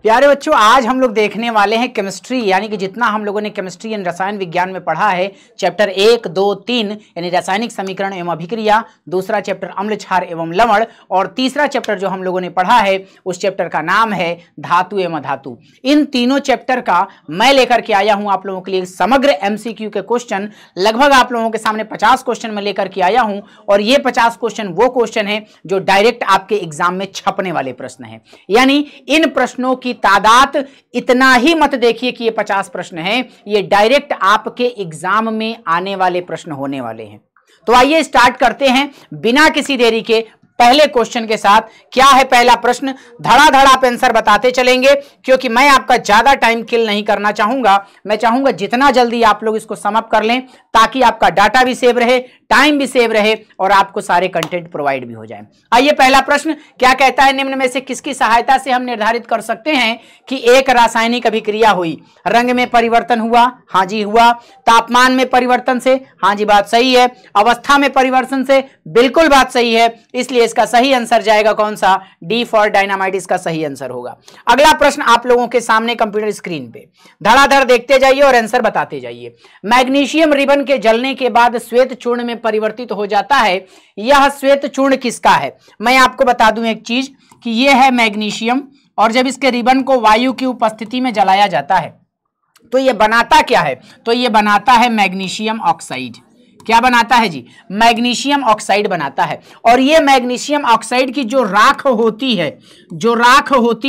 प्यारे बच्चों, आज हम लोग देखने वाले हैं केमिस्ट्री, यानी कि जितना हम लोगों ने केमिस्ट्री यानी रसायन विज्ञान में पढ़ा है, चैप्टर 1, 2, 3 यानी रासायनिक समीकरण एवं अभिक्रिया, दूसरा चैप्टर अम्ल क्षार एवं लवण, और तीसरा चैप्टर जो हम लोगों ने पढ़ा है उस चैप्टर का नाम है धातु एवं अधातु। इन तीनों चैप्टर का मैं लेकर के आया हूं आप लोगों के लिए समग्र MCQ के क्वेश्चन। लगभग आप लोगों के सामने 50 क्वेश्चन मैं लेकर के आया हूं, और ये 50 क्वेश्चन वो क्वेश्चन है जो डायरेक्ट आपके एग्जाम में छपने वाले प्रश्न है। यानी इन प्रश्नों की तादाद इतना ही मत देखिए कि ये 50 प्रश्न हैं, ये डायरेक्ट आपके एग्जाम में आने वाले प्रश्न होने वाले हैं। तो आइए स्टार्ट करते हैं बिना किसी देरी के पहले क्वेश्चन के साथ। क्या है पहला प्रश्न? धड़ाधड़ आप आंसर बताते चलेंगे, क्योंकि मैं आपका ज्यादा टाइम किल नहीं करना चाहूंगा। मैं चाहूंगा जितना जल्दी आप लोग इसको सम अप कर लें, ताकि आपका डाटा भी सेव रहे, टाइम भी सेव रहे और आपको सारे कंटेंट प्रोवाइड भी हो जाए। आइए पहला प्रश्न क्या कहता है? निम्न में से किसकी सहायता से हम निर्धारित कर सकते हैं कि एक रासायनिक अभिक्रिया हुई? रंग में परिवर्तन हुआ? हाँ जी हुआ। तापमान में परिवर्तन से? हाँ जी बात सही है। अवस्था में परिवर्तन से? बिल्कुल बात सही है। इसलिए इसका सही आंसर जाएगा कौन सा? डी फॉर डायनामाइट इसका सही आंसर होगा। अगला प्रश्न आप लोगों के सामने कंप्यूटर स्क्रीन पे धड़ाधड़ देखते जाइए और आंसर बताते जाइए। मैग्नीशियम रिबन के जलने के बाद श्वेत चूर्ण में परिवर्तित हो जाता है। यह श्वेत चूर्ण किसका है? मैं आपको बता दूं एक चीज कि यह है मैग्नीशियम, और जब इसके रिबन को वायु की उपस्थिति में जलाया जाता है तो यह बनाता क्या है? तो यह बनाता है मैग्नीशियम ऑक्साइड। क्या बनाता है जी? मैग्नीशियम ऑक्साइड बनाता है। और ये मैग्नीशियम ऑक्साइड की जो राख होती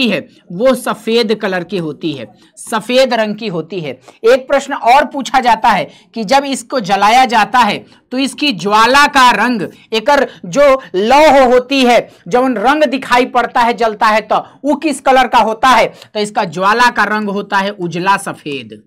है वो सफेद कलर की होती है, सफेद रंग की होती है। एक प्रश्न और पूछा जाता है कि जब इसको जलाया जाता है तो इसकी ज्वाला का रंग, एकर जो लौह होती है, जब रंग दिखाई पड़ता है जलता है तो वो किस कलर का होता है? तो इसका ज्वाला का रंग होता है उजला सफेद।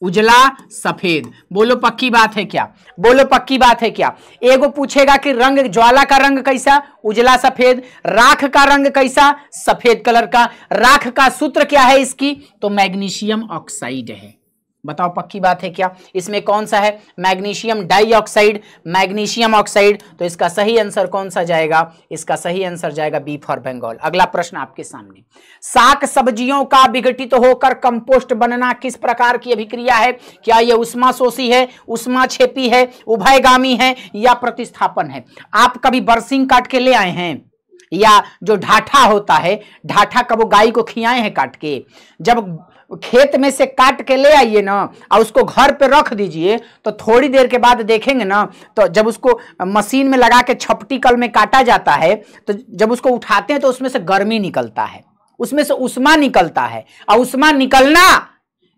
उजला सफेद। बोलो पक्की बात है क्या? बोलो पक्की बात है क्या? एगो पूछेगा कि रंग, ज्वाला का रंग कैसा? उजला सफेद। राख का रंग कैसा? सफेद कलर का। राख का सूत्र क्या है इसकी? तो मैग्नीशियम ऑक्साइड है। बताओ पक्की बात है क्या? इसमें कौन सा है? Magnesium dioxide, magnesium oxide. तो इसका सही आंसर कौन सा जाएगा? इसका सही आंसर जाएगा बी फॉर बंगाल। अगला प्रश्न आपके सामने, शाक सब्जियों का विघटित होकर कंपोस्ट बनना किस प्रकार की अभिक्रिया है? क्या यह उष्माशोषी है, उष्माक्षेपी है, उभयगामी है या प्रतिस्थापन है? आप कभी बरसिंग काट के ले आए हैं? या जो ढाठा होता है, ढाठा कब गाय को खियाए हैं काट के? जब खेत में से काट के ले आइए ना और उसको घर पे रख दीजिए, तो थोड़ी देर के बाद देखेंगे ना, तो जब उसको मशीन में लगा के छपटी कल में काटा जाता है, तो जब उसको उठाते हैं तो उसमें से गर्मी निकलता है, उसमें से उष्मा निकलता है। और उष्मा निकलना,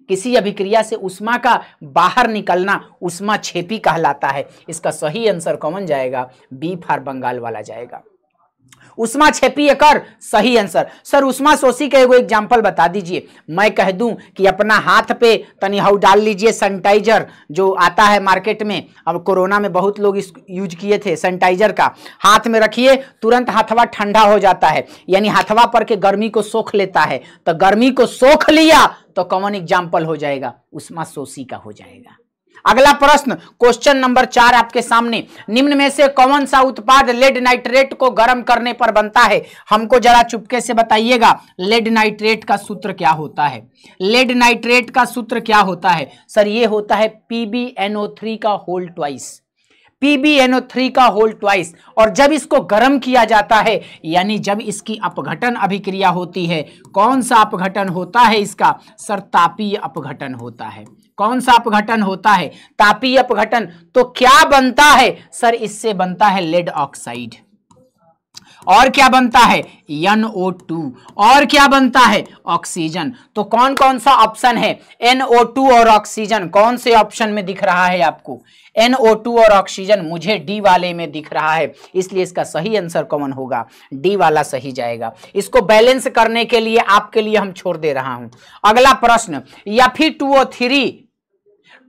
किसी अभिक्रिया से उष्मा का बाहर निकलना उष्माक्षेपी कहलाता है। इसका सही आंसर कौन जाएगा? बी फॉर बंगाल वाला जाएगा। उष्माक्षेपी एकर सही आंसर। सर उष्माशोषी का एगो एग्जांपल बता दीजिए। मैं कह दूं कि अपना हाथ पे तनी हाउ डाल लीजिए सैनिटाइजर जो आता है मार्केट में, अब कोरोना में बहुत लोग इस यूज किए थे सैनिटाइजर का। हाथ में रखिए, तुरंत हाथवा ठंडा हो जाता है, यानी हाथवा पर के गर्मी को सोख लेता है। तो गर्मी को सोख लिया तो कौन एग्जाम्पल हो जाएगा? उष्माशोषी का हो जाएगा। अगला प्रश्न क्वेश्चन नंबर 4 आपके सामने, निम्न में से कौन सा उत्पाद लेड नाइट्रेट को गर्म करने पर बनता है? हमको जरा चुपके से बताइएगा, लेड नाइट्रेट का सूत्र क्या होता है? लेड नाइट्रेट का सूत्र क्या होता है? सर ये होता है PbNO3 का होल ट्वाइस, PbNO3 का होल ट्वाइस। और जब इसको गर्म किया जाता है, यानी जब इसकी अपघटन अभिक्रिया होती है, कौन सा अपघटन होता है इसका? सर तापीय अपघटन होता है। कौन सा अपघटन होता है? तापीय अपघटन। तो क्या बनता है? सर इससे बनता है लेड ऑक्साइड। और क्या बनता है? NO2। और क्या बनता है? ऑक्सीजन। तो कौन कौन सा ऑप्शन है? NO2 और ऑक्सीजन। कौन से ऑप्शन में दिख रहा है आपको? NO2 और ऑक्सीजन मुझे डी वाले में दिख रहा है, इसलिए इसका सही आंसर कौन होगा? डी वाला सही जाएगा। इसको बैलेंस करने के लिए आपके लिए हम छोड़ दे रहा हूं। अगला प्रश्न, Fe2O3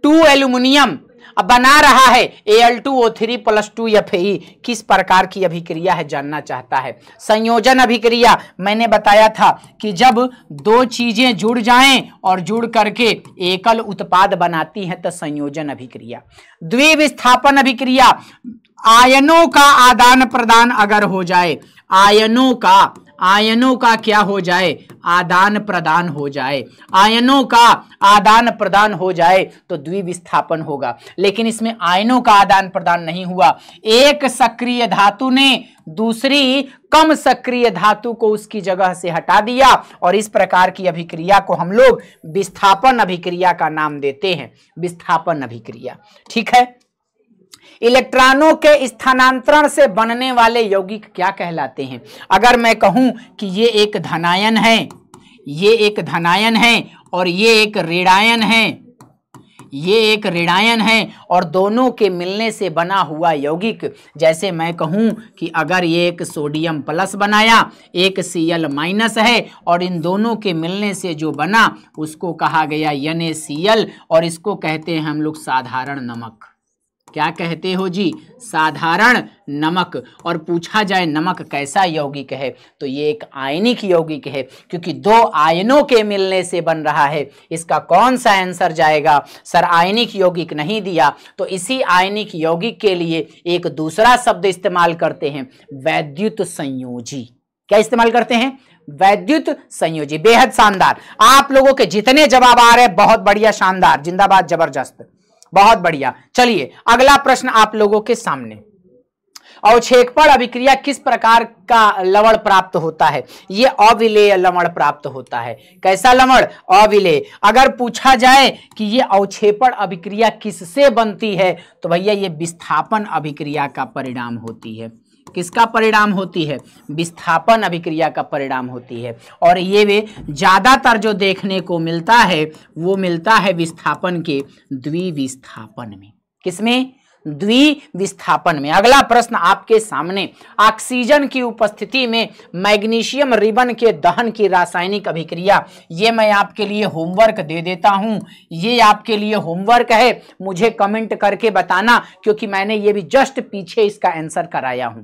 2 एल्यूमिनियम बना रहा है Al2O3 + 2 Fe, किस प्रकार की अभिक्रिया है जानना चाहता है? संयोजन अभिक्रिया। मैंने बताया था कि जब दो चीजें जुड़ जाएं और जुड़ करके एकल उत्पाद बनाती हैं तो संयोजन अभिक्रिया। द्विविस्थापन अभिक्रिया, आयनों का आदान प्रदान अगर हो जाए, आयनों का क्या हो जाए? आदान प्रदान हो जाए, आयनों का आदान प्रदान हो जाए तो द्विविस्थापन होगा। लेकिन इसमें आयनों का आदान प्रदान नहीं हुआ। एक सक्रिय धातु ने दूसरी कम सक्रिय धातु को उसकी जगह से हटा दिया और इस प्रकार की अभिक्रिया को हम लोग विस्थापन अभिक्रिया का नाम देते हैं, विस्थापन अभिक्रिया। ठीक है। इलेक्ट्रॉनों के स्थानांतरण से बनने वाले यौगिक क्या कहलाते हैं? अगर मैं कहूं कि ये एक धनायन है, ये एक धनायन है और ये एक ऋणायन है, ये एक ऋणायन है और दोनों के मिलने से बना हुआ यौगिक, जैसे मैं कहूं कि अगर ये एक सोडियम प्लस बनाया, एक Cl माइनस है और इन दोनों के मिलने से जो बना उसको कहा गया NaCl और इसको कहते हैं हम लोग साधारण नमक। क्या कहते हो जी? साधारण नमक। और पूछा जाए नमक कैसा यौगिक है तो ये एक आयनिक यौगिक है, क्योंकि दो आयनों के मिलने से बन रहा है। इसका कौन सा आंसर जाएगा? सर आयनिक यौगिक नहीं दिया तो इसी आयनिक यौगिक के लिए एक दूसरा शब्द इस्तेमाल करते हैं, वैद्युत संयोजी। क्या इस्तेमाल करते हैं? वैद्युत संयोजी। बेहद शानदार, आप लोगों के जितने जवाब आ रहे हैं बहुत बढ़िया, शानदार, जिंदाबाद, जबरदस्त, बहुत बढ़िया। चलिए अगला प्रश्न आप लोगों के सामने, अवक्षेपण अभिक्रिया किस प्रकार का लवण प्राप्त होता है? ये अविलेय लवण प्राप्त होता है। कैसा लवण? अविलेय। अगर पूछा जाए कि ये अवक्षेपण अभिक्रिया किससे बनती है तो भैया ये विस्थापन अभिक्रिया का परिणाम होती है। किसका परिणाम होती है? विस्थापन अभिक्रिया का परिणाम होती है। और ये वे ज्यादातर जो देखने को मिलता है वो मिलता है विस्थापन के द्विविस्थापन में। किसमें? द्विविस्थापन में। अगला प्रश्न आपके सामने, ऑक्सीजन की उपस्थिति में मैग्नीशियम रिबन के दहन की रासायनिक अभिक्रिया। ये मैं आपके लिए होमवर्क दे देता हूं, ये आपके लिए होमवर्क है, मुझे कमेंट करके बताना, क्योंकि मैंने ये भी जस्ट पीछे इसका आंसर कराया हूं,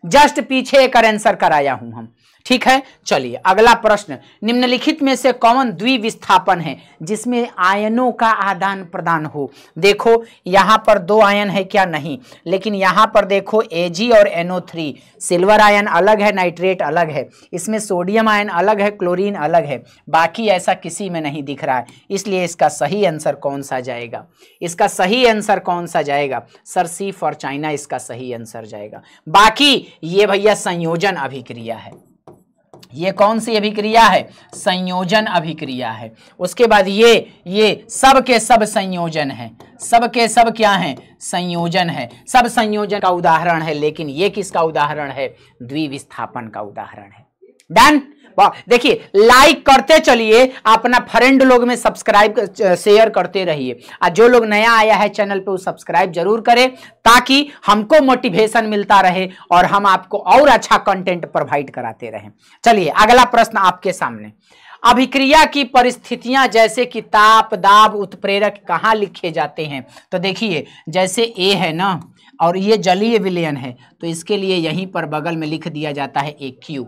जस्ट पीछे एक आंसर कराया हूं हम। ठीक है। चलिए अगला प्रश्न, निम्नलिखित में से कौन द्विविस्थापन है जिसमें आयनों का आदान प्रदान हो? देखो यहां पर दो आयन है क्या? नहीं, लेकिन यहां पर देखो Ag और NO3, सिल्वर आयन अलग है, नाइट्रेट अलग है, इसमें सोडियम आयन अलग है, क्लोरीन अलग है, बाकी ऐसा किसी में नहीं दिख रहा है। इसलिए इसका सही आंसर कौन सा जाएगा? इसका सही आंसर कौन सा जाएगा? सर सी फॉर चाइना इसका सही आंसर जाएगा। बाकी ये भैया संयोजन अभिक्रिया है। ये कौन सी अभिक्रिया है? संयोजन अभिक्रिया है। उसके बाद ये सब के सब संयोजन है, सब के सब क्या है? संयोजन है, सब संयोजन का उदाहरण है। लेकिन ये किसका उदाहरण है? द्विविस्थापन का उदाहरण है। डन। देखिए लाइक करते चलिए, अपना फ्रेंड लोग में सब्सक्राइब शेयर करते रहिए, और जो लोग नया आया है चैनल पे वो सब्सक्राइब जरूर करें ताकि हमको मोटिवेशन मिलता रहे और हम आपको और अच्छा कंटेंट प्रोवाइड कराते रहें। चलिए अगला प्रश्न आपके सामने, अभिक्रिया की परिस्थितियां जैसे कि ताप, दाब, उत्प्रेरक कहाँ लिखे जाते हैं? तो देखिए जैसे ए है ना और ये जलीय विलयन है तो इसके लिए यहीं पर बगल में लिख दिया जाता है AQ।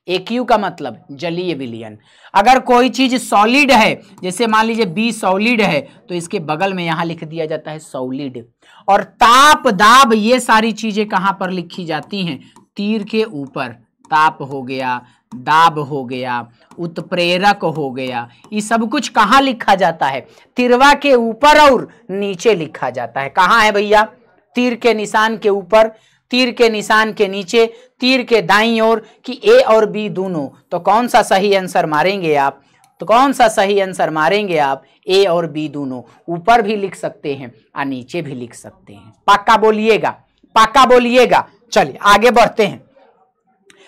AQ का मतलब जलीय विलयन। अगर कोई चीज सॉलिड है, जैसे मान लीजिए B सॉलिड है तो इसके बगल में यहां लिख दिया जाता है सॉलिड। और ताप, दाब ये सारी चीजें कहां पर लिखी जाती हैं? तीर के ऊपर। ताप हो गया, दाब हो गया, उत्प्रेरक हो गया, ये सब कुछ कहां लिखा जाता है? तिरवा के ऊपर और नीचे लिखा जाता है। कहां है भैया? तीर के निशान के ऊपर, तीर के निशान के नीचे, तीर के दाईं ओर, कि A और B दोनों। तो कौन सा सही आंसर मारेंगे आप? तो कौन सा सही आंसर मारेंगे आप? A और B दोनों। ऊपर भी लिख सकते हैं और नीचे भी लिख सकते हैं। पक्का बोलिएगा, पक्का बोलिएगा। चलिए आगे बढ़ते हैं।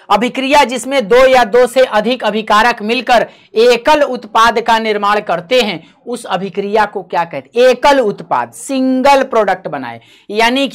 अभिक्रिया जिसमें दो या दो से अधिक अभिकारक मिलकर एकल उत्पाद का निर्माण करते हैं उस अभिक्रिया को क्या कहते हैं? एकल उत्पाद, सिंगल प्रोडक्ट बनाए। यानी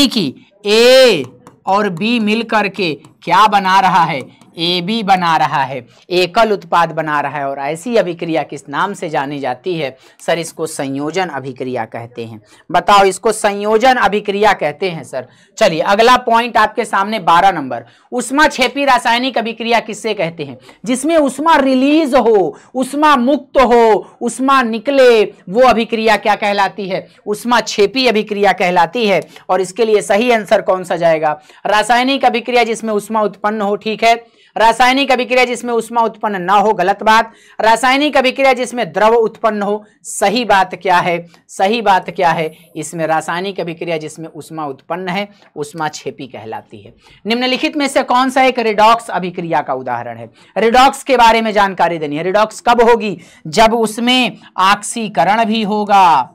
कि A और B मिलकर के क्या बना रहा है? AB बना रहा है, एकल उत्पाद बना रहा है। और ऐसी अभिक्रिया किस नाम से जानी जाती है? सर इसको संयोजन अभिक्रिया कहते हैं। बताओ, इसको संयोजन अभिक्रिया कहते हैं सर। चलिए अगला पॉइंट आपके सामने 12 नंबर, उष्माक्षेपी रासायनिक अभिक्रिया किससे कहते हैं? जिसमें उष्मा रिलीज हो, उष्मा मुक्त हो, उष्मा निकले, वो अभिक्रिया क्या कहलाती है? उष्माक्षेपी अभिक्रिया कहलाती है। और इसके लिए सही आंसर कौन सा जाएगा? रासायनिक अभिक्रिया जिसमें उष्मा उत्पन्न हो। ठीक है, रासायनिक अभिक्रिया जिसमें ऊष्मा उत्पन्न ना हो, गलत बात। रासायनिक अभिक्रिया जिसमें द्रव उत्पन्न हो, सही बात क्या है, सही बात क्या है, इसमें रासायनिक अभिक्रिया जिसमें ऊष्मा उत्पन्न है, ऊष्माक्षेपी कहलाती है। निम्नलिखित में से कौन सा एक रिडॉक्स अभिक्रिया का उदाहरण है? रिडॉक्स के बारे में जानकारी देनी है। रिडॉक्स कब होगी? जब उसमें ऑक्सीकरण भी होगा,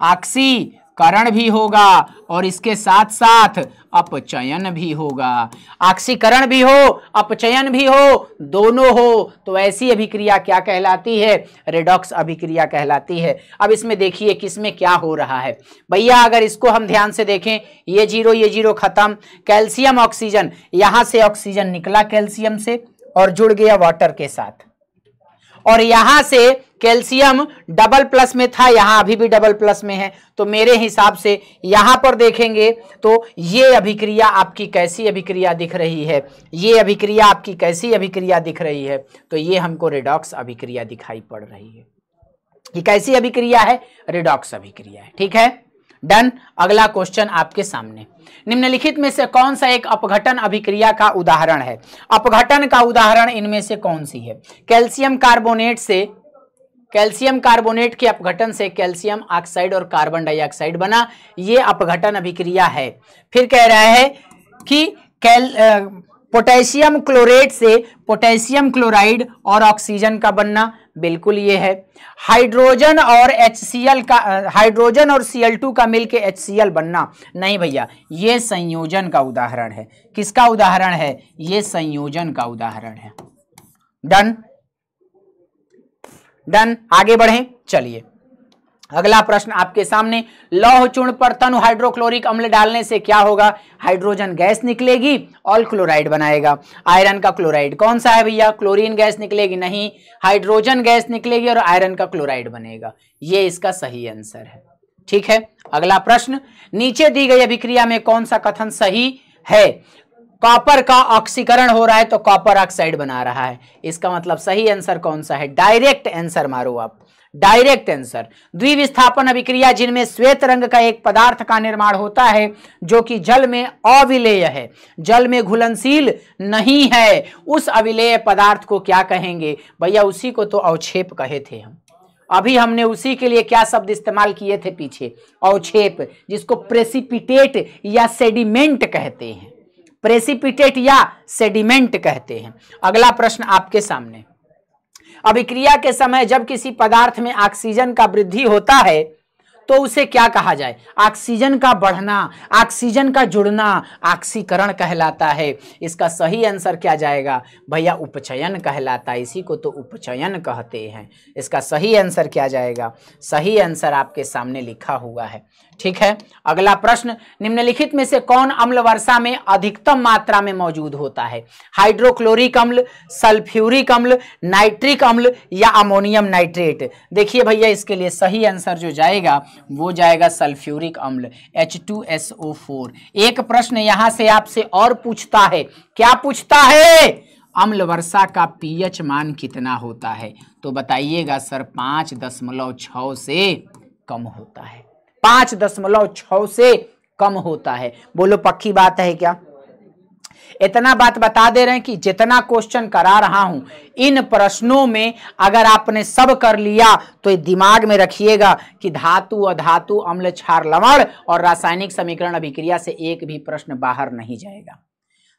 ऑक्सीकरण भी होगा और इसके साथ साथ अपचयन भी होगा। ऑक्सीकरण भी हो, अपचयन भी हो, दोनों हो, तो ऐसी अभिक्रिया क्या कहलाती है? रिडॉक्स अभिक्रिया कहलाती है। अब इसमें देखिए किसमें क्या हो रहा है भैया, अगर इसको हम ध्यान से देखें, ये जीरो खत्म, कैल्शियम ऑक्सीजन, यहां से ऑक्सीजन निकला कैल्शियम से और जुड़ गया वाटर के साथ, और यहां से कैल्शियम डबल प्लस में था, यहां अभी भी डबल प्लस में है, तो मेरे हिसाब से यहां पर देखेंगे तो ये अभिक्रिया आपकी कैसी अभिक्रिया दिख रही है? ये अभिक्रिया आपकी कैसी अभिक्रिया दिख रही है? तो ये हमको रिडॉक्स अभिक्रिया दिखाई पड़ रही है। ये कैसी अभिक्रिया है? रिडॉक्स अभिक्रिया है। ठीक है, डन। अगला क्वेश्चन आपके सामने, निम्नलिखित में से कौन सा एक अपघटन अभिक्रिया का उदाहरण है? अपघटन का उदाहरण इनमें से कौन सी है? कैल्शियम कार्बोनेट से, कैल्शियम कार्बोनेट के अपघटन से कैल्शियम ऑक्साइड और कार्बन डाइऑक्साइड बना, ये अपघटन अभिक्रिया है। फिर कह रहा है कि पोटेशियम क्लोरेट से पोटेशियम क्लोराइड और ऑक्सीजन का बनना, बिल्कुल ये है। हाइड्रोजन और HCl का, हाइड्रोजन और Cl2 का मिलके HCl बनना, नहीं भैया, ये संयोजन का उदाहरण है। किसका उदाहरण है? ये संयोजन का उदाहरण है। Done, done. आगे बढ़ें, चलिए अगला प्रश्न आपके सामने, लौह चूर्ण पर तनु हाइड्रोक्लोरिक अम्ल डालने से क्या होगा? हाइड्रोजन गैस निकलेगी और क्लोराइड बनाएगा। आयरन का क्लोराइड कौन सा है भैया? क्लोरीन गैस निकलेगी, नहीं, हाइड्रोजन गैस निकलेगी और आयरन का क्लोराइड बनेगा। ये इसका सही आंसर है। ठीक है, अगला प्रश्न, नीचे दी गई अभिक्रिया में कौन सा कथन सही है? कॉपर का ऑक्सीकरण हो रहा है तो कॉपर ऑक्साइड बना रहा है, इसका मतलब सही आंसर कौन सा है? डायरेक्ट आंसर मारो आप, डायरेक्ट आंसर। द्विविस्थापन अभिक्रिया जिनमें श्वेत रंग का एक पदार्थ का निर्माण होता है जो कि जल में अविलेय है, जल में घुलनशील नहीं है, उस अविलेय पदार्थ को क्या कहेंगे भैया? उसी को तो अवक्षेप कहे थे हम। अभी हमने उसी के लिए क्या शब्द इस्तेमाल किए थे पीछे? अवक्षेप, जिसको प्रेसिपिटेट या सेडिमेंट कहते हैं, प्रेसिपिटेट या सेडिमेंट कहते हैं। अगला प्रश्न आपके सामने, अभिक्रिया के समय जब किसी पदार्थ में ऑक्सीजन का वृद्धि होता है तो उसे क्या कहा जाए? ऑक्सीजन का बढ़ना, ऑक्सीजन का जुड़ना ऑक्सीकरण कहलाता है। इसका सही आंसर क्या जाएगा भैया? उपचयन कहलाता है, इसी को तो उपचयन कहते हैं। इसका सही आंसर क्या जाएगा? सही आंसर आपके सामने लिखा हुआ है। ठीक है, अगला प्रश्न, निम्नलिखित में से कौन अम्ल वर्षा में अधिकतम मात्रा में मौजूद होता है? हाइड्रोक्लोरिक अम्ल, सल्फ्यूरिक अम्ल, नाइट्रिक अम्ल या अमोनियम नाइट्रेट? देखिए भैया, इसके लिए सही आंसर जो जाएगा वो जाएगा सल्फ्यूरिक अम्ल, H2SO4। एक प्रश्न यहां से आपसे और पूछता है, क्या पूछता है? अम्ल वर्षा का pH मान कितना होता है? तो बताइएगा सर 5.6 से कम होता है, 5.6 से कम होता है। बोलो पक्की बात है क्या? इतना बात बता दे रहे हैं कि जितना क्वेश्चन करा रहा हूं, इन प्रश्नों में अगर आपने सब कर लिया तो ये दिमाग में रखिएगा कि धातु, अधातु, अम्ल, क्षार, लवण और रासायनिक समीकरण अभिक्रिया से एक भी प्रश्न बाहर नहीं जाएगा।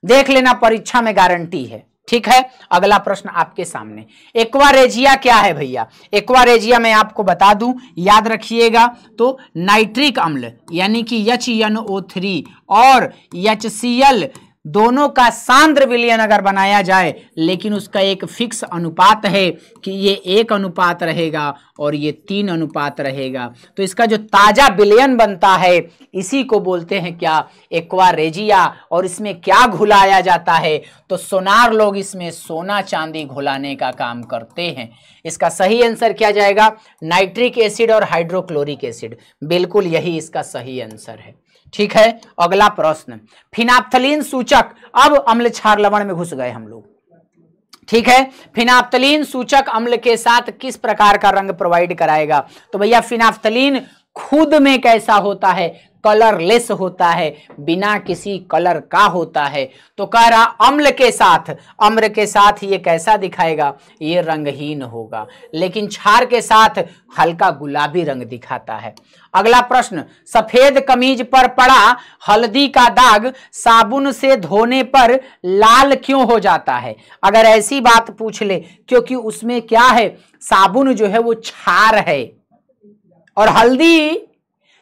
देख लेना, परीक्षा में गारंटी है। ठीक है, अगला प्रश्न आपके सामने, एक्वारेजिया क्या है भैया? एक्वारेजिया मैं आपको बता दूं, याद रखिएगा, तो नाइट्रिक अम्ल यानी कि HNO3 और HCl दोनों का सांद्र विलयन अगर बनाया जाए, लेकिन उसका एक फिक्स अनुपात है कि ये 1 अनुपात रहेगा और ये 3 अनुपात रहेगा, तो इसका जो ताजा विलयन बनता है इसी को बोलते हैं क्या? एक्वारेजिया। और इसमें क्या घुलाया जाता है? तो सोनार लोग इसमें सोना चांदी घुलाने का काम करते हैं। इसका सही आंसर क्या जाएगा? नाइट्रिक एसिड और हाइड्रोक्लोरिक एसिड, बिल्कुल यही इसका सही आंसर है। ठीक है, अगला प्रश्न, फिनाप्थलीन सूचक, अब अम्ल क्षार लवण में घुस गए हम लोग। ठीक है, फिनाप्थलीन सूचक अम्ल के साथ किस प्रकार का रंग प्रोवाइड कराएगा? तो भैया फिनाप्थलीन खुद में कैसा होता है? कलरलेस होता है, बिना किसी कलर का होता है। तो कह रहा अम्ल के साथ ये कैसा दिखाएगा, ये रंगहीन होगा, लेकिन क्षार के साथ हल्का गुलाबी रंग दिखाता है। अगला प्रश्न, सफेद कमीज पर पड़ा हल्दी का दाग साबुन से धोने पर लाल क्यों हो जाता है? अगर ऐसी बात पूछ ले, क्योंकि उसमें क्या है, साबुन जो है वो क्षार है और हल्दी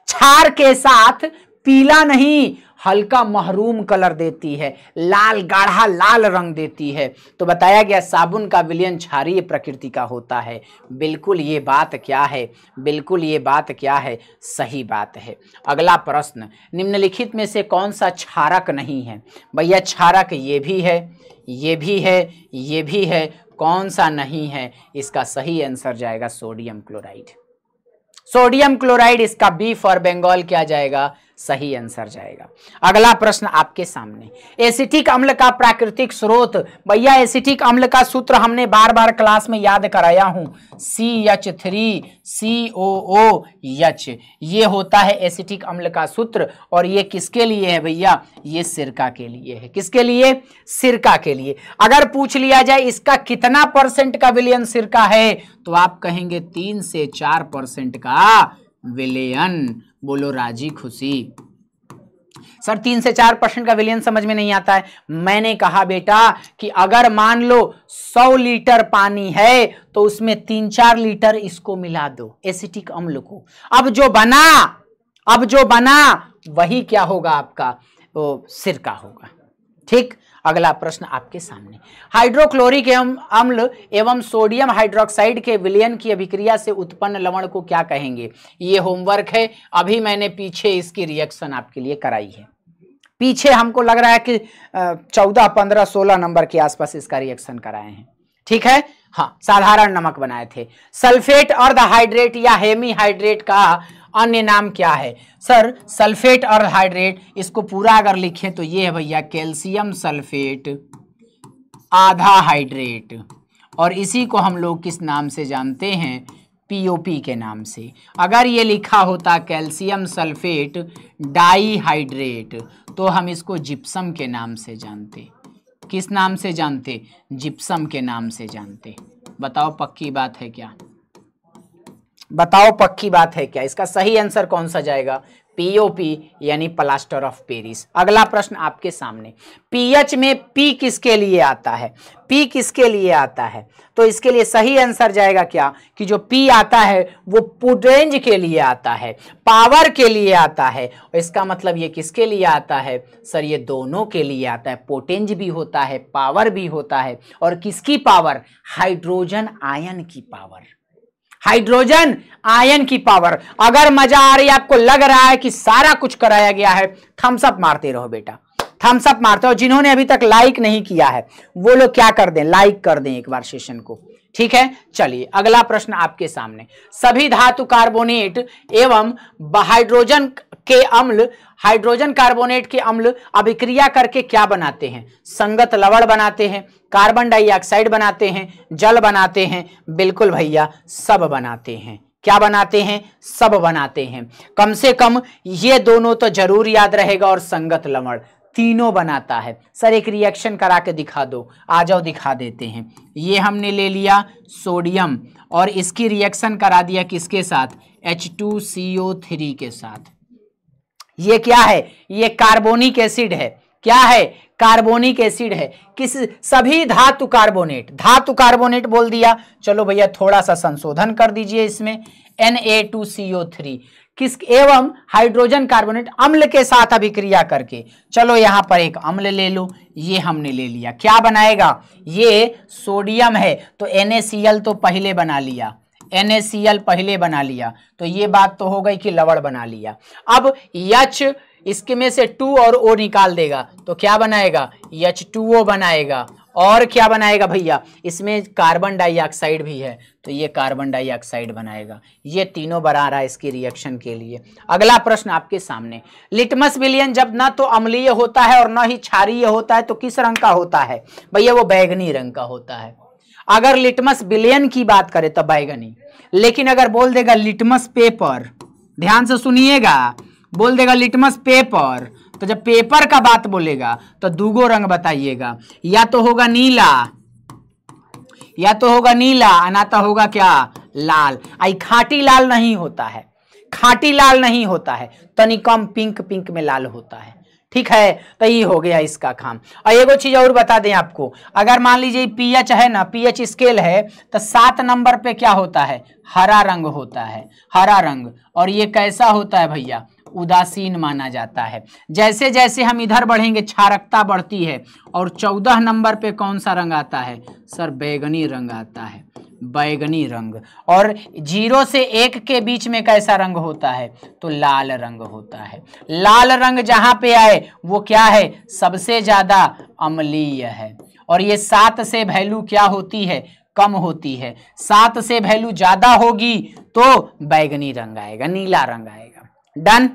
क्षार के साथ पीला नहीं, हल्का महरूम कलर देती है, लाल गाढ़ा लाल रंग देती है। तो बताया गया साबुन का विलयन क्षारीय प्रकृति का होता है। बिल्कुल ये बात क्या है, बिल्कुल ये बात क्या है, सही बात है। अगला प्रश्न, निम्नलिखित में से कौन सा क्षारक नहीं है? भैया क्षारक ये भी है, ये भी है, ये भी है, कौन सा नहीं है? इसका सही आंसर जाएगा सोडियम क्लोराइड। सोडियम क्लोराइड, इसका बी फॉर बंगाल क्या जाएगा, सही आंसर जाएगा। अगला प्रश्न आपके सामने, एसिटिक अम्ल का प्राकृतिक स्रोत। भैया एसिटिक अम्ल का सूत्र हमने बार बार क्लास में याद कराया हूं, CH3COOH, ये होता है एसिटिक अम्ल का सूत्र। और ये किसके लिए है भैया, ये सिरका के लिए है। किसके लिए, सिरका के लिए। अगर पूछ लिया जाए इसका कितना % का विलयन सिरका है, तो आप कहेंगे 3 से 4% का विलयन। बोलो राजी खुशी। सर 3 से 4% का विलयन समझ में नहीं आता है। मैंने कहा बेटा कि अगर मान लो 100 लीटर पानी है तो उसमें 3-4 लीटर इसको मिला दो, एसिटिक अम्ल को। अब जो बना वही क्या होगा आपका, वो सिरका होगा। ठीक। अगला प्रश्न आपके सामने, हाइड्रोक्लोरिक अम्ल एवं सोडियम हाइड्रोक्साइड के विलयन की अभिक्रिया से उत्पन्न लवण को क्या कहेंगे? ये होमवर्क है, अभी मैंने पीछे इसकी रिएक्शन आपके लिए कराई है। पीछे हमको लग रहा है कि 14, 15, 16 नंबर के आसपास इसका रिएक्शन कराए हैं। ठीक है, हाँ, साधारण नमक बनाए थे। सल्फेट अर्धहाइड्रेट या हेमीहाइड्रेट का अन्य नाम क्या है? सर सल्फेट अर्धहाइड्रेट, इसको पूरा अगर लिखें तो ये है भैया कैल्शियम सल्फेट आधा हाइड्रेट, और इसी को हम लोग किस नाम से जानते हैं, POP के नाम से। अगर ये लिखा होता कैल्शियम सल्फेट डाईहाइड्रेट तो हम इसको जिप्सम के नाम से जानते। किस नाम से जानते? जिप्सम के नाम से जानते। बताओ पक्की बात है क्या? बताओ पक्की बात है क्या? इसका सही आंसर कौन सा जाएगा? POP यानी प्लास्टर ऑफ पेरिस। अगला प्रश्न आपके सामने, पीएच में P किसके लिए आता है? P किसके लिए आता है? तो इसके लिए सही आंसर जाएगा क्या, कि जो P आता है वो पोटेंज के लिए आता है, पावर के लिए आता है। और इसका मतलब ये किसके लिए आता है? सर ये दोनों के लिए आता है, पोटेंज भी होता है, पावर भी होता है। और किसकी पावर? हाइड्रोजन आयन की पावर, हाइड्रोजन आयन की पावर। अगर मजा आ रही है, आपको लग रहा है कि सारा कुछ कराया गया है, थम्स अप मारते रहो बेटा, थम्स अप मारते हो। जिन्होंने अभी तक लाइक नहीं किया है वो लोग क्या कर दें, लाइक कर दें एक बार सेशन को। ठीक है, चलिए अगला प्रश्न आपके सामने, सभी धातु कार्बोनेट एवं हाइड्रोजन के अम्ल, हाइड्रोजन कार्बोनेट के अम्ल अभिक्रिया करके क्या बनाते हैं? संगत लवण बनाते हैं, कार्बन डाइऑक्साइड बनाते हैं, जल बनाते हैं। बिल्कुल भैया, सब बनाते हैं। क्या बनाते हैं? सब बनाते हैं। कम से कम ये दोनों तो जरूर याद रहेगा, और संगत लवण तीनों बनाता है। सर एक रिएक्शन करा के दिखा दो, आ जाओ दिखा देते हैं। ये हमने ले लिया सोडियम और इसकी रिएक्शन करा दिया किसके साथ? H2CO3 के साथ। ये क्या है? ये कार्बोनिक एसिड है। क्या है? कार्बोनिक एसिड है। किस? सभी धातु कार्बोनेट, धातु कार्बोनेट बोल दिया। चलो भैया थोड़ा सा संशोधन कर दीजिए इसमें, Na2CO3 किस एवं हाइड्रोजन कार्बोनेट अम्ल के साथ अभिक्रिया करके, चलो यहां पर एक अम्ल ले लो, ये हमने ले लिया। क्या बनाएगा? ये सोडियम है तो NaCl तो पहले बना लिया, NaCl पहले बना लिया, तो ये बात तो हो गई कि लवण बना लिया। अब H इसके में से 2 और O निकाल देगा तो क्या बनाएगा? H2O बनाएगा। और क्या बनाएगा भैया? इसमें कार्बन डाइऑक्साइड भी है तो ये कार्बन डाइऑक्साइड बनाएगा। ये तीनों बना रहा है इसकी रिएक्शन के लिए। अगला प्रश्न आपके सामने, लिटमस विलयन जब ना तो अम्लीय होता है और ना ही क्षारीय होता है तो किस रंग का होता है? भैया वो बैगनी रंग का होता है। अगर लिटमस विलयन की बात करें तो बैगनी, लेकिन अगर बोल देगा लिटमस पेपर, ध्यान से सुनिएगा, बोल देगा लिटमस पेपर, तो जब पेपर का बात बोलेगा तो दूगो रंग बताइएगा, या तो होगा नीला, या तो होगा नीला, अनाता होगा क्या, लाल। आई खाटी लाल नहीं होता है, खाटी लाल नहीं होता है, तनी कम पिंक पिंक में लाल होता है, ठीक है। तो ये हो गया इसका काम। और एगो चीज और बता दें आपको, अगर मान लीजिए पीएच है ना, पीएच स्केल है, तो 7 नंबर पे क्या होता है, हरा रंग होता है, हरा रंग। और ये कैसा होता है भैया, उदासीन माना जाता है। जैसे जैसे हम इधर बढ़ेंगे क्षारकता बढ़ती है। और 14 नंबर पे कौन सा रंग आता है सर, बैगनी रंग आता है, बैगनी रंग। और 0 से 1 के बीच में कैसा रंग होता है, तो लाल रंग होता है। लाल रंग जहां पे आए वो क्या है, सबसे ज्यादा अम्लीय है। और ये 7 से वैल्यू क्या होती है, कम होती है। 7 से वैल्यू ज्यादा होगी तो बैगनी रंग आएगा, नीला रंग आएगा। डन।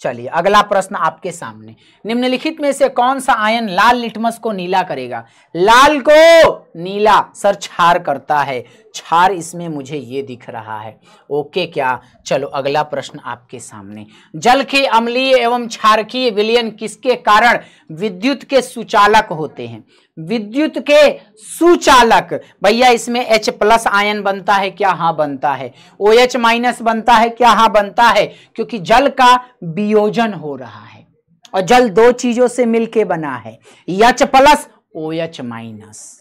चलिए अगला प्रश्न आपके सामने, निम्नलिखित में से कौन सा आयन लाल लिटमस को नीला करेगा। लाल को नीला सर क्षार करता है, क्षार इसमें मुझे ये दिख रहा है। ओके क्या, चलो अगला प्रश्न आपके सामने, जल के अम्लीय एवं क्षारकीय विलयन किसके कारण विद्युत के सुचालक होते हैं। विद्युत के सुचालक, भैया इसमें H+ आयन बनता है क्या, हाँ बनता है। OH- बनता है क्या, हाँ बनता है, क्योंकि जल का वियोजन हो रहा है और जल 2 चीजों से मिलके बना है, H+ OH-।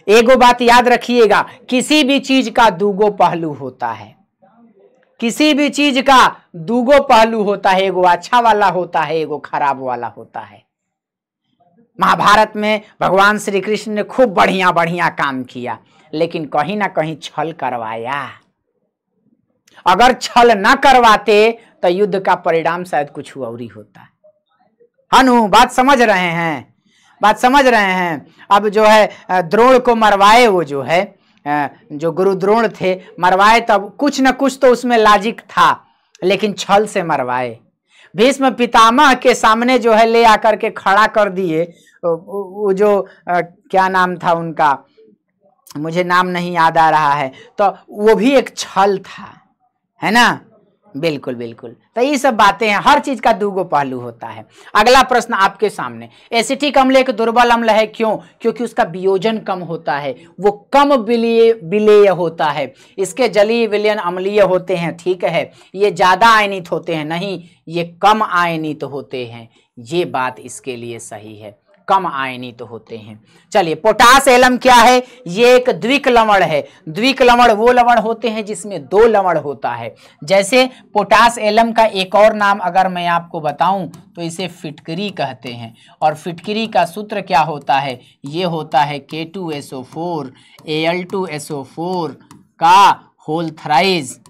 एगो बात याद रखिएगा, किसी भी चीज का दूगो पहलू होता है, किसी भी चीज का दूगो पहलू होता है, एगो अच्छा वाला होता है, एगो खराब वाला होता है। महाभारत में भगवान श्री कृष्ण ने खूब बढ़िया बढ़िया काम किया, लेकिन कहीं ना कहीं छल करवाया। अगर छल ना करवाते तो युद्ध का परिणाम शायद कुछ और ही होता। हनु बात समझ रहे हैं, बात समझ रहे हैं। अब जो है द्रोण को मरवाए, वो जो है जो गुरु द्रोण थे मरवाए, तब कुछ न कुछ तो उसमें लॉजिक था, लेकिन छल से मरवाए। भीष्म पितामह के सामने जो है ले आकर के खड़ा कर दिए, वो जो क्या नाम था उनका, मुझे नाम नहीं याद आ रहा है, तो वो भी एक छल था, है ना। बिल्कुल बिल्कुल, तो ये सब बातें हैं, हर चीज का दूगो पहलू होता है। अगला प्रश्न आपके सामने, एसिटिक अम्ल एक दुर्बल अम्ल है, क्यों, क्योंकि उसका वियोजन कम होता है, वो कम विलेय होता है। इसके जलीय विलयन अम्लीय होते हैं, ठीक है। ये ज्यादा आयनित होते हैं, नहीं ये कम आयनित होते हैं, ये बात इसके लिए सही है, कम आयनित होते हैं। चलिए पोटास एलम क्या है, ये एक द्विक लवण है। द्विक लवण वो लवण होते हैं जिसमें 2 लवण होता है। जैसे पोटास एलम का एक और नाम अगर मैं आपको बताऊं तो इसे फिटकरी कहते हैं। और फिटकरी का सूत्र क्या होता है, ये होता है K2SO4 Al2SO4 का होल थ्राइज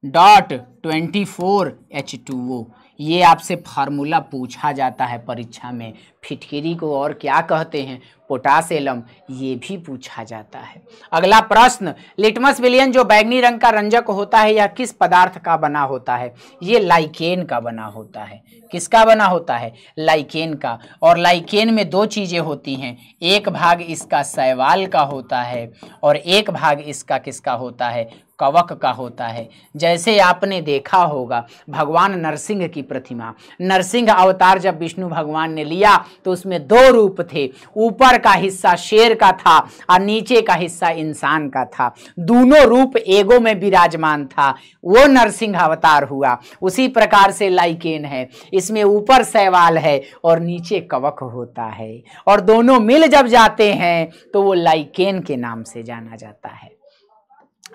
.24H2O। ये आपसे फार्मूला पूछा जाता है परीक्षा में। फिटकरी को और क्या कहते हैं, पोटास एलम, ये भी पूछा जाता है। अगला प्रश्न, लिटमस विलयन जो बैगनी रंग का रंजक होता है यह किस पदार्थ का बना होता है। ये लाइकेन का बना होता है। किसका बना होता है, लाइकेन का। और लाइकेन में 2 चीजें होती हैं, एक भाग इसका शैवाल का होता है और एक भाग इसका किसका होता है, कवक का होता है। जैसे आपने देखा होगा भगवान नरसिंह की प्रतिमा, नरसिंह अवतार जब विष्णु भगवान ने लिया तो उसमें 2 रूप थे, ऊपर का हिस्सा शेर का था और नीचे का हिस्सा इंसान का था। दोनों रूप एगो में विराजमान था, वो नरसिंह अवतार हुआ। उसी प्रकार से लाइकेन है, इसमें ऊपर शैवाल है और नीचे कवक होता है, और दोनों मिल जब जाते हैं तो वो लाइकेन के नाम से जाना जाता है।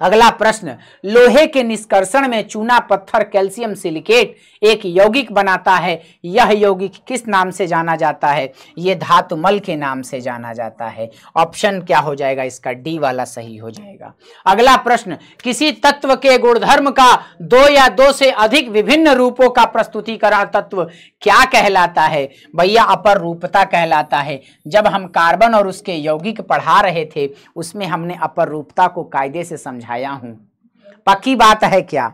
अगला प्रश्न, लोहे के निष्कर्षण में चूना पत्थर कैल्शियम सिलिकेट एक यौगिक बनाता है, यह यौगिक किस नाम से जाना जाता है। यह धातुमल के नाम से जाना जाता है। ऑप्शन क्या हो जाएगा इसका, डी वाला सही हो जाएगा। अगला प्रश्न, किसी तत्व के गुणधर्म का 2 या 2 से अधिक विभिन्न रूपों का प्रस्तुतिकरण तत्व क्या कहलाता है। भैया अपर रूपता कहलाता है। जब हम कार्बन और उसके यौगिक पढ़ा रहे थे उसमें हमने अपर रूपता को कायदे से समझाया हूं। पक्की बात है क्या,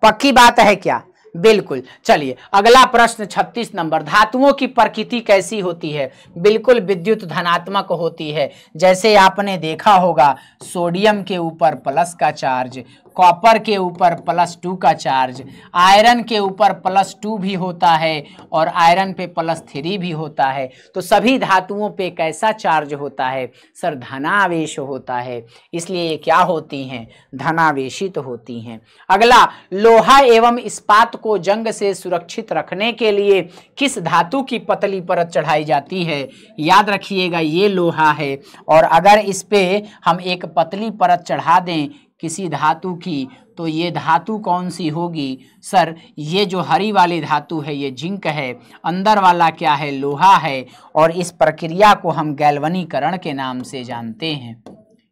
पक्की बात है क्या, बिल्कुल। चलिए अगला प्रश्न 36 नंबर, धातुओं की प्रकृति कैसी होती है। बिल्कुल विद्युत धनात्मक होती है। जैसे आपने देखा होगा सोडियम के ऊपर प्लस का चार्ज, कॉपर के ऊपर +2 का चार्ज, आयरन के ऊपर +2 भी होता है और आयरन पे +3 भी होता है। तो सभी धातुओं पे कैसा चार्ज होता है सर? धनावेश होता है, इसलिए ये क्या होती हैं? धनावेशित होती हैं। अगला, लोहा एवं इस्पात को जंग से सुरक्षित रखने के लिए किस धातु की पतली परत चढ़ाई जाती है? याद रखिएगा ये लोहा है, और अगर इस पे हम एक पतली परत चढ़ा दें किसी धातु की, तो ये धातु कौन सी होगी सर? ये जो हरी वाली धातु है ये जिंक है, अंदर वाला क्या है? लोहा है, और इस प्रक्रिया को हम गैल्वनीकरण के नाम से जानते हैं।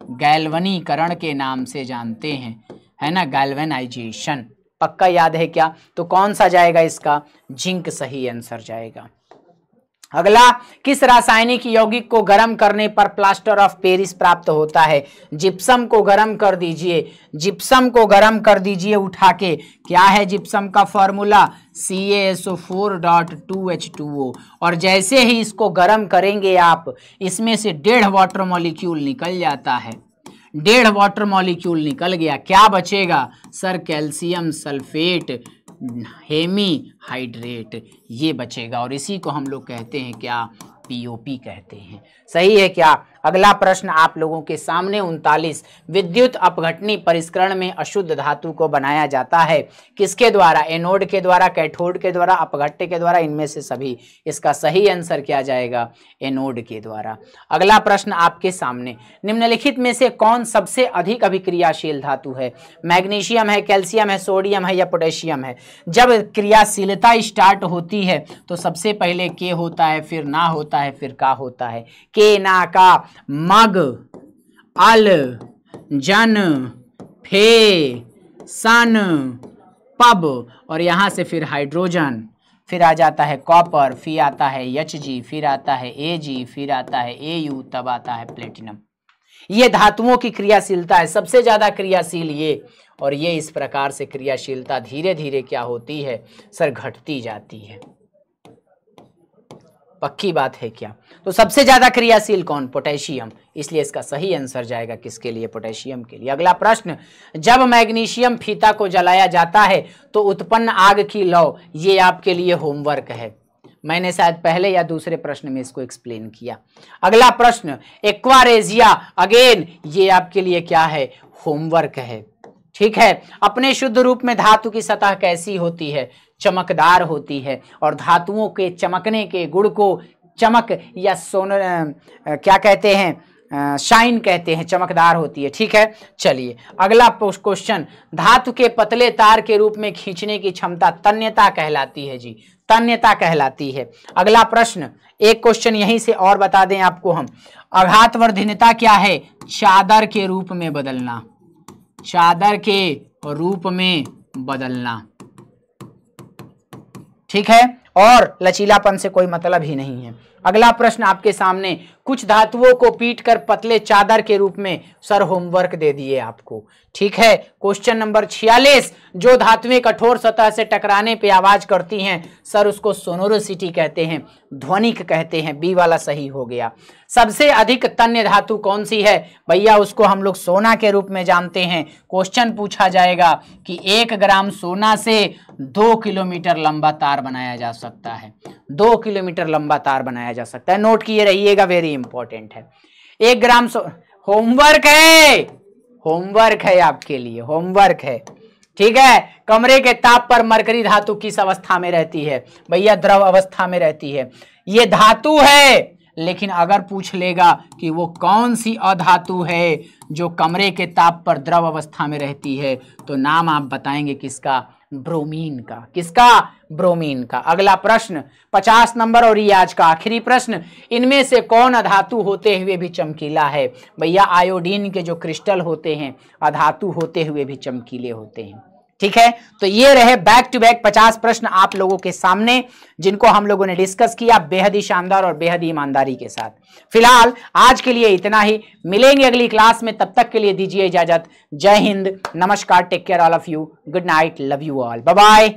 गैल्वनीकरण के नाम से जानते हैं, है ना, गैल्वेनाइजेशन। पक्का याद है क्या? तो कौन सा जाएगा इसका? जिंक सही आंसर जाएगा। अगला, किस रासायनिक यौगिक को गर्म करने पर प्लास्टर ऑफ पेरिस प्राप्त होता है? जिप्सम को गर्म कर दीजिए, जिप्सम को गर्म कर दीजिए उठा के। क्या है जिप्सम का फॉर्मूला? CaSO4.2H2O। और जैसे ही इसको गर्म करेंगे आप, इसमें से 1.5 वाटर मॉलिक्यूल निकल जाता है। 1.5 वाटर मॉलिक्यूल निकल गया, क्या बचेगा sir? Calcium sulphate hemihydrate, ये बचेगा, और इसी को हम लोग कहते हैं क्या? POP कहते हैं। सही है क्या? अगला प्रश्न आप लोगों के सामने 39, विद्युत अपघटनी परिष्करण में अशुद्ध धातु को बनाया जाता है किसके द्वारा? एनोड के द्वारा, कैथोड के द्वारा, अपघट्य के द्वारा, इनमें से सभी। इसका सही आंसर क्या जाएगा? एनोड के द्वारा। अगला प्रश्न आपके सामने, निम्नलिखित में से कौन सबसे अधिक अभिक्रियाशील धातु है? मैग्नीशियम है, कैल्शियम है, सोडियम है या पोटेशियम है? जब क्रियाशीलता स्टार्ट होती है तो सबसे पहले के होता है, फिर ना होता है, फिर का होता है। के ना का, मग, अल, जन, फे, सन, पब, और यहां से फिर हाइड्रोजन, फिर आ जाता है कॉपर, फिर आता है Hg, फिर आता है Ag, फिर आता है Au, तब आता है प्लेटिनम। ये धातुओं की क्रियाशीलता है, सबसे ज्यादा क्रियाशील ये, और ये इस प्रकार से क्रियाशीलता धीरे धीरे क्या होती है सर? घटती जाती है। पक्की बात है क्या? तो सबसे ज्यादा क्रियाशील कौन? पोटेशियम, इसलिए इसका सही आंसर जाएगा किसके लिए? पोटेशियम के लिए। अगला प्रश्न, जब मैग्नीशियम फीता को जलाया जाता है तो उत्पन्न आग की लौ, ये आपके लिए होमवर्क है। मैंने शायद पहले या दूसरे प्रश्न में इसको एक्सप्लेन किया। अगला प्रश्न, एक्वारेजिया, अगेन ये आपके लिए क्या है? होमवर्क है। ठीक है, अपने शुद्ध रूप में धातु की सतह कैसी होती है? चमकदार होती है, और धातुओं के चमकने के गुण को चमक या क्या कहते हैं? शाइन कहते हैं, चमकदार होती है। ठीक है, चलिए अगला क्वेश्चन, धातु के पतले तार के रूप में खींचने की क्षमता तन्यता कहलाती है जी, तन्यता कहलाती है। अगला प्रश्न, एक क्वेश्चन यहीं से और बता दें आपको हम, आघातवर्धनीयता क्या है? चादर के रूप में बदलना, चादर के रूप में बदलना। ठीक है, और लचीलापन से कोई मतलब ही नहीं है। अगला प्रश्न आपके सामने, कुछ धातुओं को पीटकर पतले चादर के रूप में, सर होमवर्क दे दिए आपको। ठीक है, क्वेश्चन नंबर 46, जो धातुएं कठोर सतह से टकराने पे आवाज करती हैं सर उसको सोनोरोसिटी कहते हैं, ध्वनिक कहते हैं। बी वाला सही हो गया। सबसे अधिक तन्य धातु कौन सी है? भैया उसको हम लोग सोना के रूप में जानते हैं। क्वेश्चन पूछा जाएगा कि 1 ग्राम सोना से 2 किलोमीटर लंबा तार बनाया जा सकता है, 2 किलोमीटर लंबा तार बनाया जा सकता है। नोट किए रहिएगा, वेरी इंपॉर्टेंट है। 1 ग्राम होमवर्क है, होमवर्क है आपके लिए, होमवर्क है। ठीक है, कमरे के ताप पर मरकरी धातु किस अवस्था में रहती है? भैया द्रव अवस्था में रहती है। ये धातु है, लेकिन अगर पूछ लेगा कि वो कौन सी अधातु है जो कमरे के ताप पर द्रव अवस्था में रहती है, तो नाम आप बताएंगे किसका? ब्रोमीन का। किसका? ब्रोमीन का। अगला प्रश्न 50 नंबर, और ये आज का आखिरी प्रश्न, इनमें से कौन अधातु होते हुए भी चमकीला है? भैया आयोडीन के जो क्रिस्टल होते हैं अधातु होते हुए भी चमकीले होते हैं। ठीक है, तो ये रहे बैक टू बैक 50 प्रश्न आप लोगों के सामने, जिनको हम लोगों ने डिस्कस किया बेहद ही शानदार और बेहद ही ईमानदारी के साथ। फिलहाल आज के लिए इतना ही, मिलेंगे अगली क्लास में, तब तक के लिए दीजिए इजाजत। जय हिंद, नमस्कार, take care all of you, good night, love you all, bye bye.